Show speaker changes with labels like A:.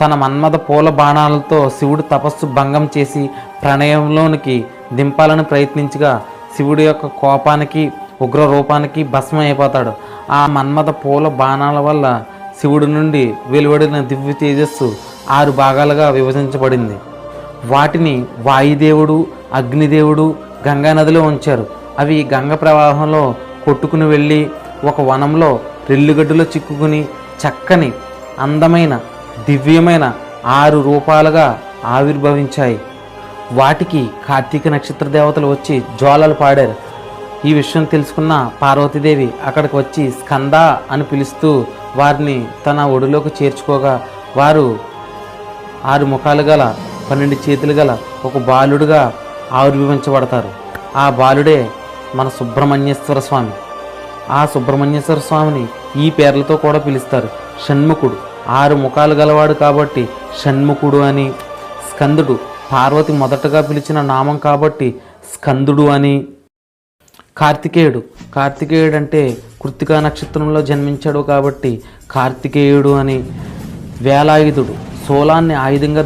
A: తన మన్మథ పూల బాణాలతో శివుడు తపస్సు భంగం చేసి ప్రణయంలోనికి దింపాలని ప్రయత్నించగా శివుడి యొక్క కోపానికి ఉగ్ర రూపానికి భస్మం అయిపోతాడు. ఆ మన్మథ పూల బాణాల వల్ల శివుడి నుండి వెలువడిన దివ్య తేజస్సు 6 భాగాలుగా విభజించబడింది. వాటిని వాయుదేవుడు, అగ్నిదేవుడు గంగానదిలో ఉంచారు. అవి గంగ ప్రవాహంలో కొట్టుకుని వెళ్ళి ఒక వనంలో రెల్లుగడ్డలో చిక్కుకుని చక్కని అందమైన దివ్యమైన 6 రూపాలుగా ఆవిర్భవించాయి. వాటికి కార్తీక నక్షత్ర దేవతలు వచ్చి జ్వాలలు పాడారు. ఈ విషయం తెలుసుకున్న పార్వతీదేవి అక్కడికి వచ్చి స్కంద అని పిలుస్తూ వారిని తన ఒడిలోకి చేర్చుకోగా వారు 6 ముఖాలు గల 12 చేతులు గల ఒక బాలుడుగా ఆవిర్భవించబడతారు. ఆ బాలుడే మన సుబ్రహ్మణ్యేశ్వర స్వామి. ఆ సుబ్రహ్మణ్యేశ్వర స్వామిని ఈ పేర్లతో కూడా పిలుస్తారు. షణ్ముఖుడు, 6 ముఖాలు గలవాడు కాబట్టి షణ్ముఖుడు అని. స్కందుడు, పార్వతి మొదటగా పిలిచిన నామం కాబట్టి స్కందుడు అని. కార్తికేయుడు అంటే కృత్తికా నక్షత్రంలో జన్మించాడు కాబట్టి కార్తికేయుడు అని. వేలాయుధుడు, శూలాన్ని ఆయుధంగా